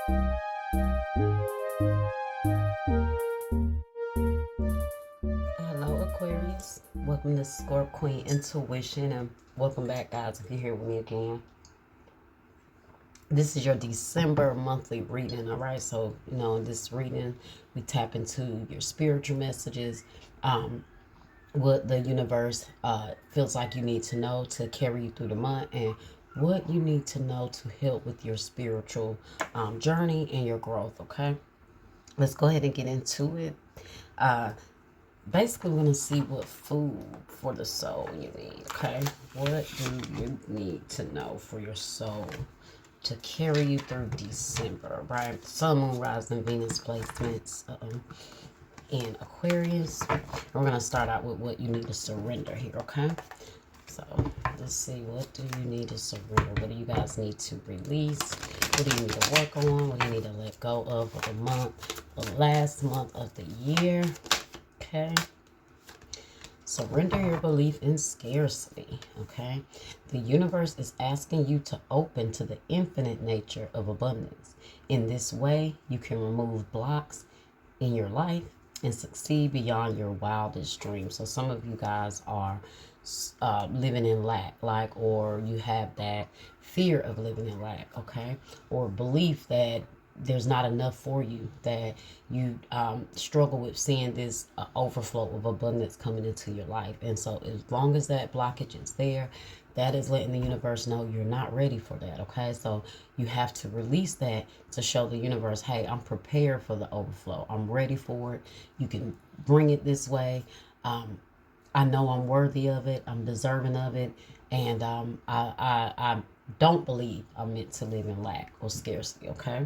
Hello, Aquarius. Welcome to Scorp Queen Intuition, and welcome back, guys, if you're here with me again. This is your December monthly reading, all right? So, in this reading, we tap into your spiritual messages, what the universe feels like you need to know to carry you through the month, and what you need to know to help with your spiritual journey and your growth, okay? Let's go ahead and get into it. Basically, we're going to see what food for the soul you need, okay? What do you need to know for your soul to carry you through December, right? Sun, Moon, Rising, Venus placements in Aquarius. And we're going to start out with what you need to surrender here, okay? So, let's see. What do you need to surrender? What do you guys need to release? What do you need to work on? What do you need to let go of for the month, the last month of the year? Okay. Surrender your belief in scarcity. Okay. The universe is asking you to open to the infinite nature of abundance. In this way, you can remove blocks in your life and succeed beyond your wildest dreams. So some of you guys are living in lack, or you have that fear of living in lack, okay, or belief that there's not enough for you, that you struggle with seeing this overflow of abundance coming into your life. And so as long as that blockage is there, that is letting the universe know you're not ready for that, okay? So you have to release that to show the universe, hey, I'm prepared for the overflow. I'm ready for it. You can bring it this way. I know I'm worthy of it. I'm deserving of it. And I don't believe I'm meant to live in lack or scarcity, okay?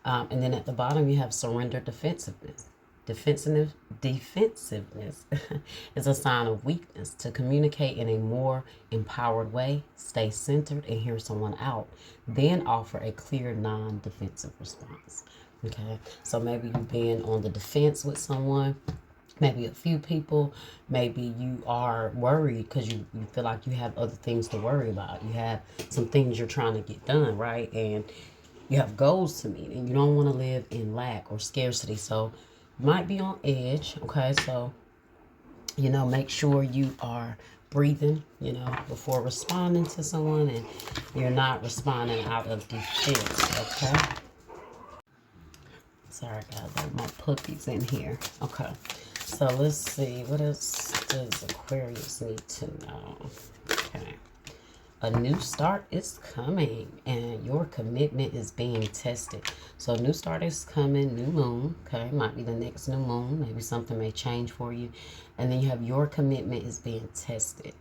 And then at the bottom, you have surrender defensiveness. Defensiveness is a sign of weakness. To communicate in a more empowered way, stay centered and hear someone out. Then offer a clear, non-defensive response. Okay, so maybe you've been on the defense with someone, maybe a few people. Maybe you are worried because you feel like you have other things to worry about. You have some things you're trying to get done, right? And you have goals to meet, and you don't want to live in lack or scarcity. So you might be on edge, okay? So, make sure you are breathing, before responding to someone, and you're not responding out of defense, okay? Sorry, guys, I have my puppies in here. Okay, so let's see. What else does Aquarius need to know? Okay. A new start is coming, and your commitment is being tested. So a new start is coming, new moon, okay? Might be the next new moon. Maybe something may change for you. And then you have your commitment is being tested.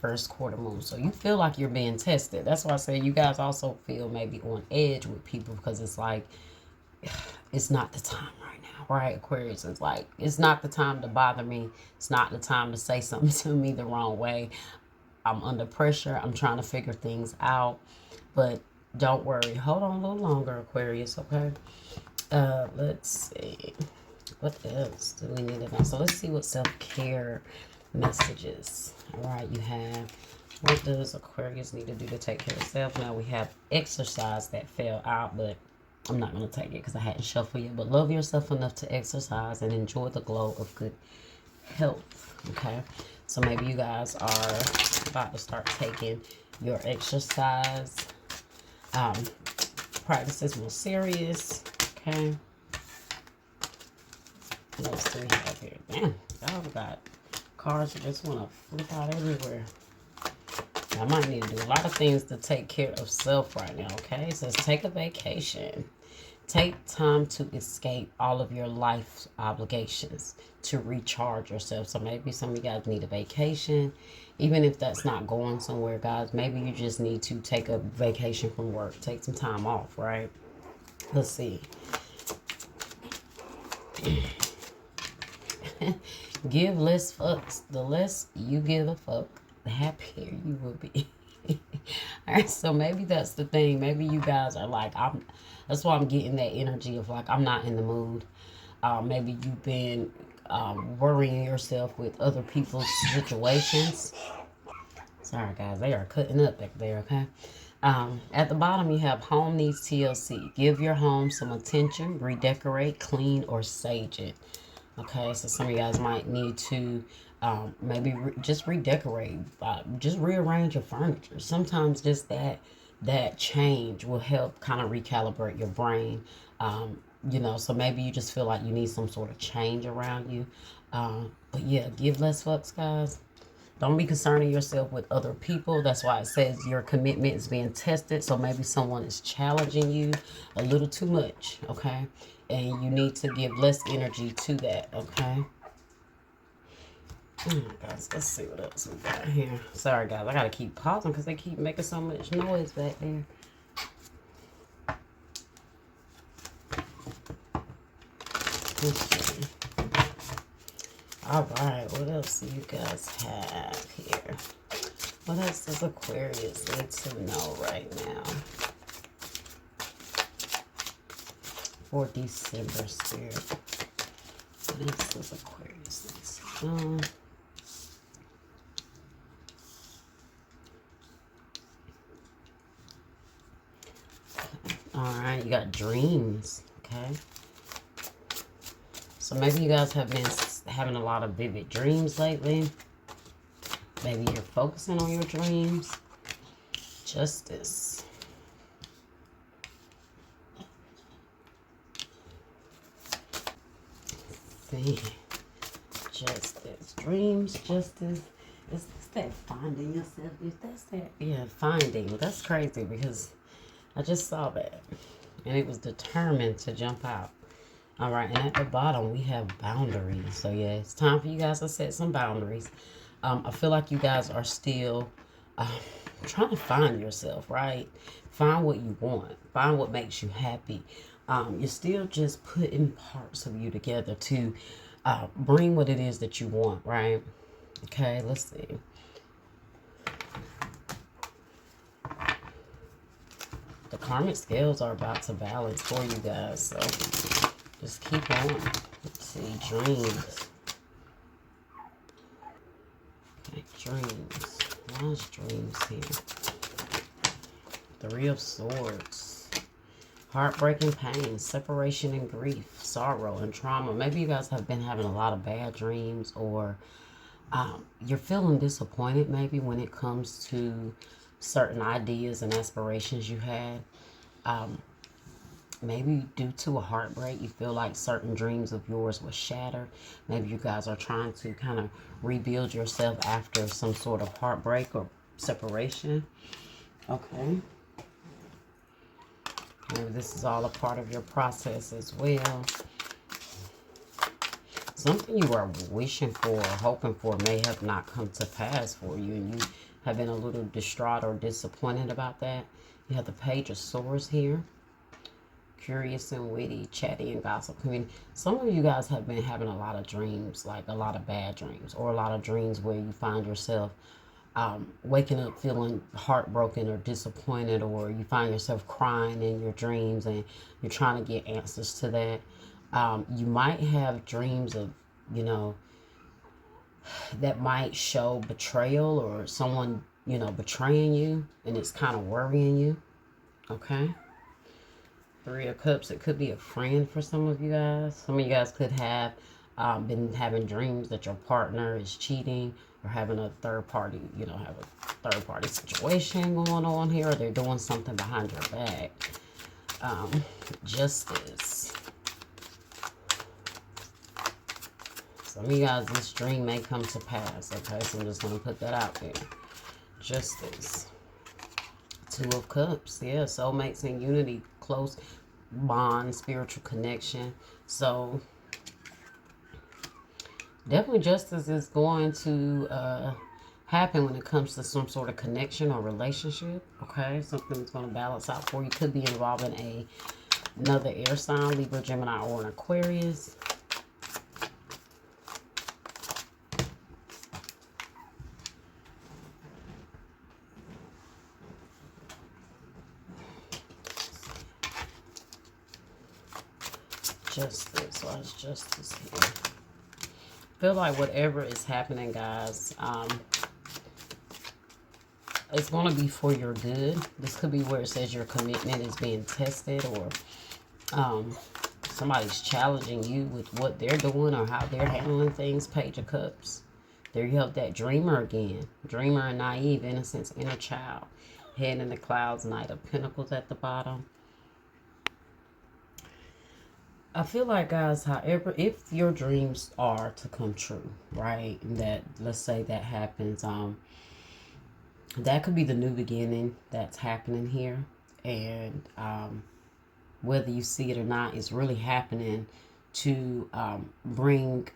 First quarter moon. So you feel like you're being tested. That's why I say you guys also feel maybe on edge with people, because it's like, it's not the time right now, right? Aquarius is like, it's not the time to bother me. It's not the time to say something to me the wrong way. I'm under pressure. I'm trying to figure things out. But don't worry. Hold on a little longer, Aquarius, okay? Let's see. What else do we need to know? So let's see what self-care messages. All right, you have, what does Aquarius need to do to take care of self? Now we have exercise that fell out, but I'm not going to take it because I hadn't shuffled yet. But love yourself enough to exercise and enjoy the glow of good health, okay? So maybe you guys are about to start taking your exercise practices more serious, okay? What else do we have here? Damn, y'all got cards that just want to flip out everywhere. I might need to do a lot of things to take care of self right now, okay? It says take a vacation. Take time to escape all of your life obligations to recharge yourself. So maybe some of you guys need a vacation. Even if that's not going somewhere, guys, maybe you just need to take a vacation from work. Take some time off, right? Let's see. Give less fucks. The less you give a fuck, the happier you will be. All right, so maybe that's the thing. Maybe you guys are like, that's why I'm getting that energy of like, I'm not in the mood. Maybe you've been worrying yourself with other people's situations. Sorry, guys, they are cutting up back there, okay? At the bottom, you have home needs TLC. Give your home some attention, redecorate, clean, or sage it. Okay, so some of you guys might need to maybe just redecorate, just rearrange your furniture. Sometimes just that change will help kind of recalibrate your brain. You know, so maybe you just feel like you need some sort of change around you. But yeah, give less fucks, guys. Don't be concerning yourself with other people. That's why it says your commitment is being tested. So maybe someone is challenging you a little too much, okay? And you need to give less energy to that, okay? Oh my gosh, let's see what else we got here. Sorry, guys, I gotta keep pausing because they keep making so much noise back there. Let's see. All right, what else do you guys have here? What else does Aquarius need to know right now for December, Spirit? What else does Aquarius need to know? All right, you got dreams, okay? So maybe you guys have been having a lot of vivid dreams lately. Maybe you're focusing on your dreams. Justice. See. Justice. Dreams, justice. Is that finding yourself? If that's that, yeah, finding. That's crazy because I just saw that. And it was determined to jump out. All right, and at the bottom, we have boundaries. So, yeah, it's time for you guys to set some boundaries. I feel like you guys are still trying to find yourself, right? Find what you want. Find what makes you happy. You're still just putting parts of you together to bring what it is that you want, right? Okay, let's see. The karmic scales are about to balance for you guys, so just keep on. Let's see, dreams. Okay, dreams. Why is dreams here? Three of Swords. Heartbreaking pain, separation and grief, sorrow and trauma. Maybe you guys have been having a lot of bad dreams, or you're feeling disappointed maybe when it comes to certain ideas and aspirations you had. Maybe due to a heartbreak, you feel like certain dreams of yours were shattered. Maybe you guys are trying to kind of rebuild yourself after some sort of heartbreak or separation. Okay. Maybe this is all a part of your process as well. Something you are wishing for or hoping for may have not come to pass for you, and you have been a little distraught or disappointed about that. You have the Page of Swords here. Curious and witty, chatty and gossip. I mean, some of you guys have been having a lot of dreams, like a lot of bad dreams, or a lot of dreams where you find yourself waking up feeling heartbroken or disappointed, or you find yourself crying in your dreams and you're trying to get answers to that. You might have dreams of, you know, that might show betrayal or someone, you know, betraying you, and it's kind of worrying you. Okay. Three of Cups, it could be a friend for some of you guys. Some of you guys could have been having dreams that your partner is cheating or having a third party, you know, have a third party situation going on here, or they're doing something behind your back. Justice. Some of you guys, this dream may come to pass, okay? So I'm just going to put that out there. Justice. Two of Cups, yeah, soulmates and unity, close bond, spiritual connection. So definitely justice is going to happen when it comes to some sort of connection or relationship. Okay, something's going to balance out for you. Could be involving another air sign, Libra, Gemini, or an Aquarius. Justice. Why is justice here? Feel like whatever is happening, guys, It's going to be for your good. This could be where it says your commitment is being tested, or somebody's challenging you with what they're doing or how they're handling things. Page of Cups. There you have that dreamer again. Dreamer and naive, innocence, inner child. Head in the clouds, Knight of Pentacles at the bottom. I feel like, guys, however, if your dreams are to come true, right, that, let's say that happens, that could be the new beginning that's happening here. And whether you see it or not, it's really happening to bring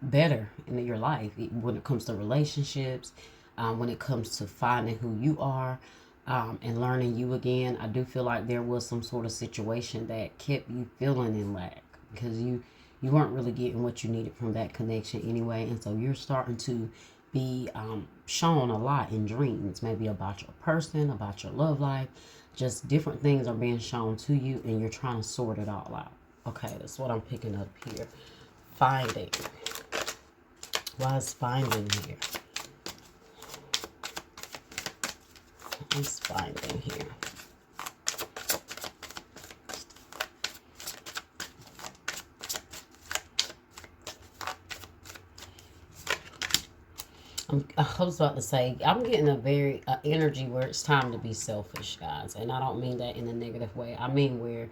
better into your life when it comes to relationships, when it comes to finding who you are, and learning you again. I do feel like there was some sort of situation that kept you feeling in lack because you weren't really getting what you needed from that connection anyway. And so you're starting to be shown a lot in dreams, maybe about your person, about your love life. Just different things are being shown to you, and you're trying to sort it all out. Okay, that's what I'm picking up here. Finding. Why is finding here? What's finding here? I was about to say, I'm getting a very energy where it's time to be selfish, guys. And I don't mean that in a negative way. I mean where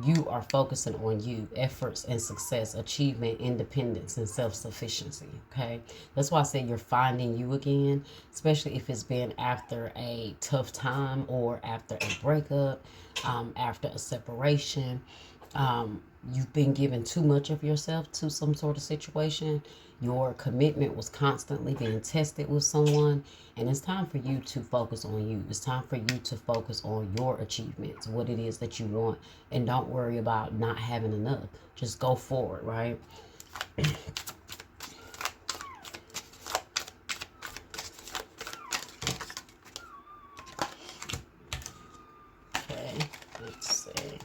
you are focusing on you, efforts and success, achievement, independence, and self-sufficiency, okay? That's why I say you're finding you again, especially if it's been after a tough time or after a breakup, after a separation. You've been giving too much of yourself to some sort of situation. Your commitment was constantly being tested with someone, and it's time for you to focus on you. It's time for you to focus on your achievements, what it is that you want, and don't worry about not having enough. Just go forward, right? Okay, let's see.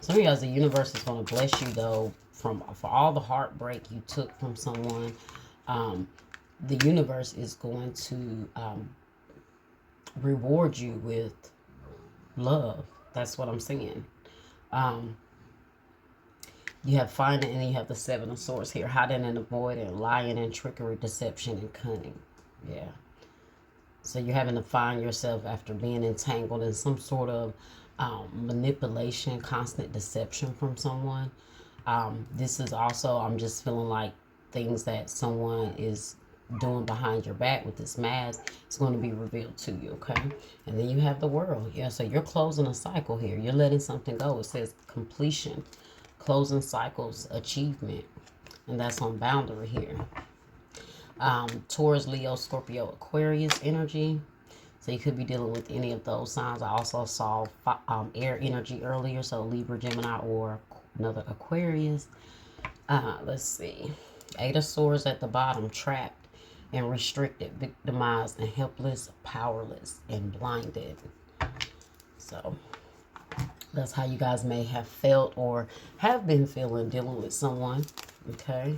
Some of you guys, the universe is going to bless you, though, for all the heartbreak you took from someone. The universe is going to reward you with love. That's what I'm saying. You have finding, and you have the Seven of Swords here. Hiding and avoiding, lying and trickery, deception and cunning. Yeah. So you're having to find yourself after being entangled in some sort of manipulation, constant deception from someone. This is also, I'm just feeling like things that someone is doing behind your back with this mask is going to be revealed to you, okay? And then you have the World. Yeah, so you're closing a cycle here. You're letting something go. It says completion, closing cycles, achievement. And that's on boundary here. Taurus, Leo, Scorpio, Aquarius energy. So you could be dealing with any of those signs. I also saw air energy earlier, so Libra, Gemini, or another Aquarius. Let's see. Eight of Swords at the bottom, trapped and restricted, victimized and helpless, powerless and blinded. So that's how you guys may have felt or have been feeling dealing with someone. Okay.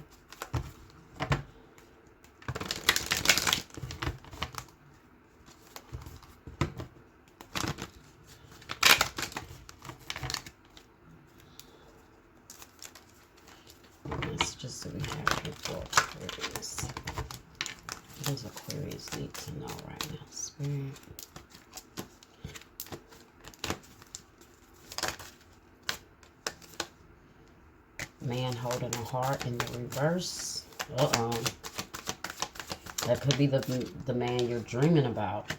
Just so we have here for Aquarius. What does Aquarius need to know right now? Spirit. Man holding a heart in the reverse. That could be the man you're dreaming about.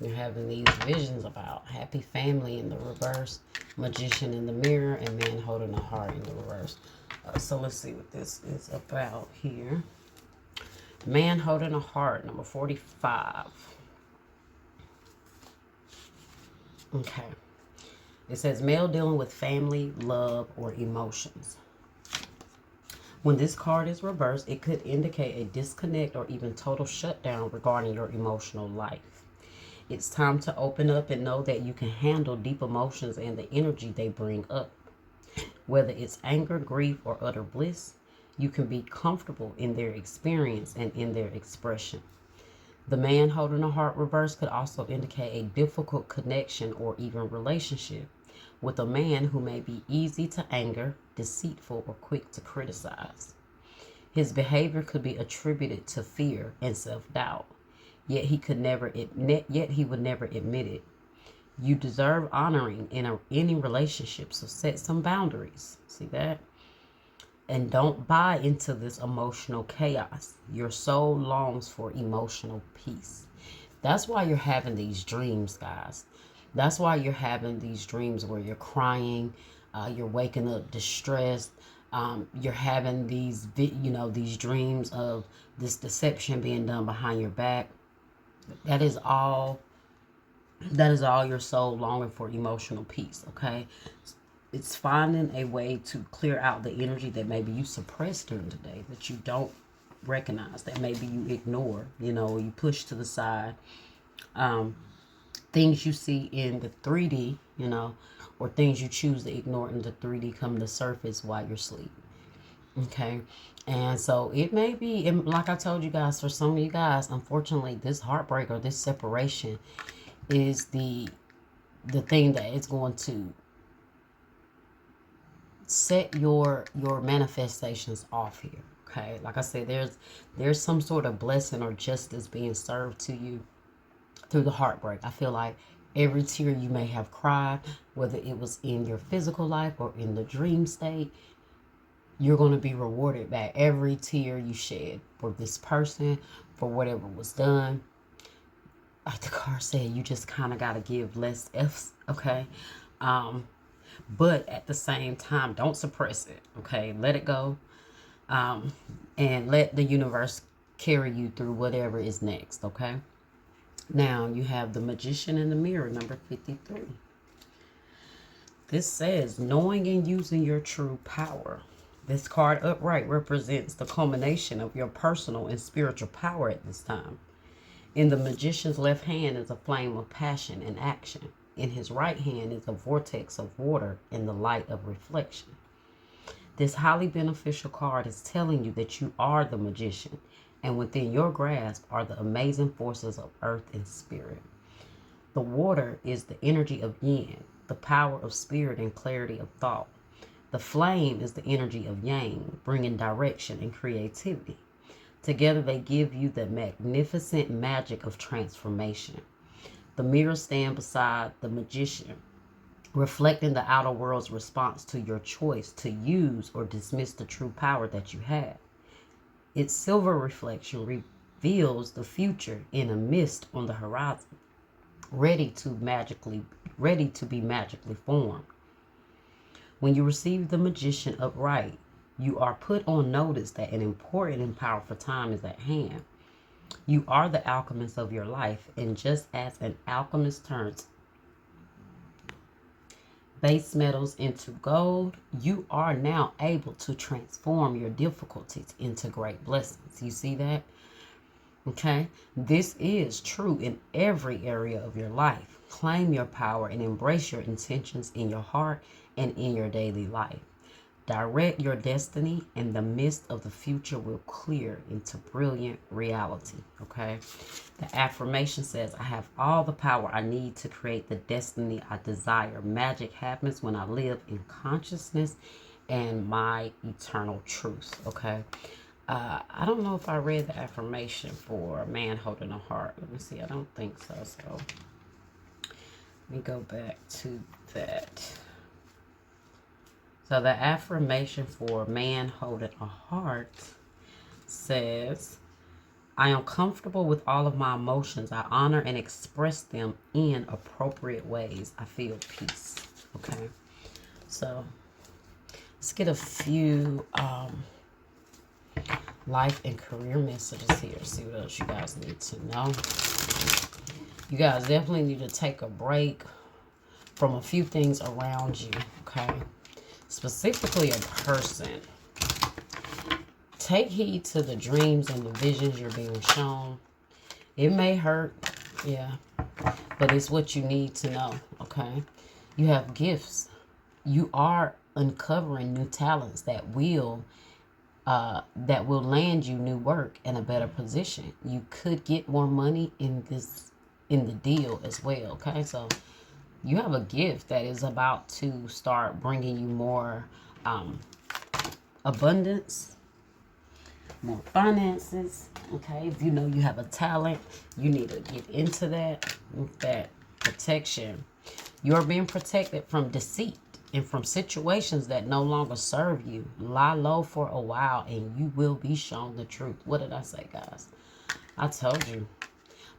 You're having these visions about. Happy family in the reverse. Magician in the mirror. And man holding a heart in the reverse. So let's see what this is about here. Man holding a heart, number 45. Okay. It says male dealing with family, love, or emotions. When this card is reversed, it could indicate a disconnect or even total shutdown regarding your emotional life. It's time to open up and know that you can handle deep emotions and the energy they bring up. Whether it's anger, grief, or utter bliss, you can be comfortable in their experience and in their expression. The man holding a heart reverse could also indicate a difficult connection or even relationship with a man who may be easy to anger, deceitful, or quick to criticize. His behavior could be attributed to fear and self-doubt, yet he would never admit it. You deserve honoring in any relationship, so set some boundaries. See that? And don't buy into this emotional chaos. Your soul longs for emotional peace. That's why you're having these dreams, guys. That's why you're having these dreams where you're crying, you're waking up distressed, you're having these, these dreams of this deception being done behind your back. That is all your soul longing for emotional peace, okay? It's finding a way to clear out the energy that maybe you suppressed during the day, that you don't recognize, that maybe you ignore, you push to the side. Things you see in the 3D, or things you choose to ignore in the 3D come to surface while you're asleep. Okay. And so it may be, like I told you guys, for some of you guys, unfortunately, this heartbreak or this separation is the thing that is going to set your manifestations off here. Okay, like I said, there's some sort of blessing or justice being served to you through the heartbreak. I feel like every tear you may have cried, whether it was in your physical life or in the dream state, you're going to be rewarded back. Every tear you shed for this person, for whatever was done. Like the card said, you just kind of got to give less F's, okay? But at the same time, don't suppress it, okay? Let it go, and let the universe carry you through whatever is next, okay? Now, you have the Magician in the Mirror, number 53. This says, knowing and using your true power. This card upright represents the culmination of your personal and spiritual power at this time. In the Magician's left hand is a flame of passion and action. In his right hand is a vortex of water and the light of reflection. This highly beneficial card is telling you that you are the magician, and within your grasp are the amazing forces of earth and spirit. The water is the energy of yin, the power of spirit and clarity of thought. The flame is the energy of yang, bringing direction and creativity. Together they give you the magnificent magic of transformation. The mirror stands beside the magician, reflecting the outer world's response to your choice to use or dismiss the true power that you have. Its silver reflection reveals the future in a mist on the horizon, ready to be magically formed. When you receive the Magician upright, you are put on notice that an important and powerful time is at hand. You are the alchemist of your life, and just as an alchemist turns base metals into gold, you are now able to transform your difficulties into great blessings. You see that? Okay? This is true in every area of your life. Claim your power and embrace your intentions in your heart and in your daily life. Direct your destiny, and the mist of the future will clear into brilliant reality. Okay? The affirmation says, I have all the power I need to create the destiny I desire. Magic happens when I live in consciousness and my eternal truth. Okay? I don't know if I read the affirmation for a man holding a heart. Let me see. I don't think so. So let me go back to that. So the affirmation for man holding a heart says, I am comfortable with all of my emotions. I honor and express them in appropriate ways. I feel peace. Okay. So let's get a few life and career messages here. See what else you guys need to know. You guys definitely need to take a break from a few things around you. Okay. Specifically a person. Take heed to the dreams and the visions you're being shown. It may hurt, yeah, but it's what you need to know, okay? You have gifts. You are uncovering new talents that will that will land you new work and a better position. You could get more money in the deal as well. Okay, so you have a gift that is about to start bringing you more abundance, more finances. Okay, if you know you have a talent, you need to get into that with that protection. You're being protected from deceit and from situations that no longer serve you. Lie low for a while and you will be shown the truth. What did I say, guys? I told you.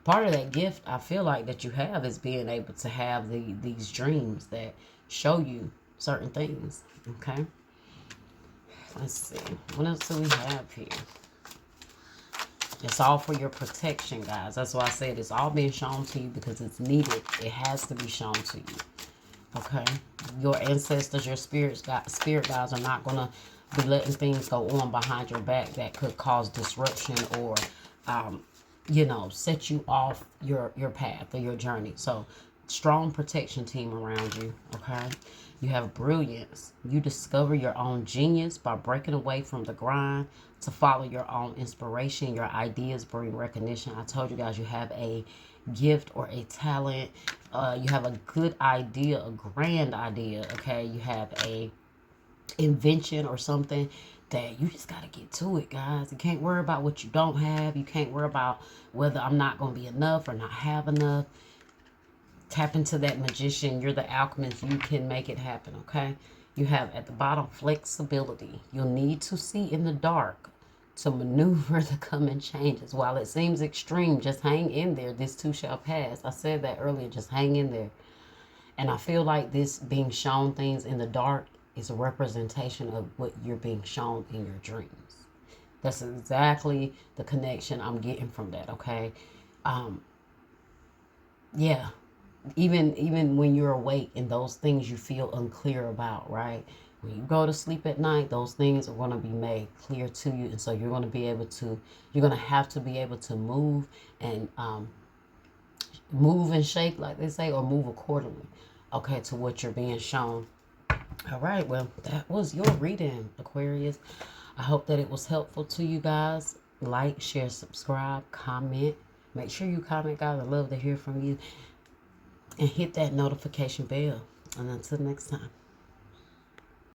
Part of that gift I feel like that you have is being able to have these dreams that show you certain things. Okay. Let's see. What else do we have here? It's all for your protection, guys. That's why I said it's all being shown to you because it's needed. It has to be shown to you. Okay? Your ancestors, your spirit guides are not going to be letting things go on behind your back that could cause disruption or, set you off your path or your journey. So, strong protection team around you. Okay? You have brilliance. You discover your own genius by breaking away from the grind to follow your own inspiration. Your ideas bring recognition. I told you guys you have a gift or a talent. You have a good idea, a grand idea. Okay, you have a invention or something that you just got to get to it, guys. You can't worry about what you don't have. You can't worry about whether I'm not going to be enough or not have enough. Tap into that magician. You're the alchemist. You can make it happen, okay? You have at the bottom flexibility. You'll need to see in the dark to maneuver the coming changes. While it seems extreme, just hang in there. This too shall pass. I said that earlier. Just hang in there. And I feel like this being shown things in the dark is a representation of what you're being shown in your dreams. That's exactly the connection I'm getting from that, okay? Yeah. Even when you're awake and those things you feel unclear about, right? When you go to sleep at night, those things are going to be made clear to you, and so you're going to have to be able to move and move and shake, like they say, or move accordingly, okay, to what you're being shown. All right, well, that was your reading, Aquarius. I hope that it was helpful to you guys. Like, share, subscribe, comment. Make sure you comment, guys. I love to hear from you. And hit that notification bell. And until next time.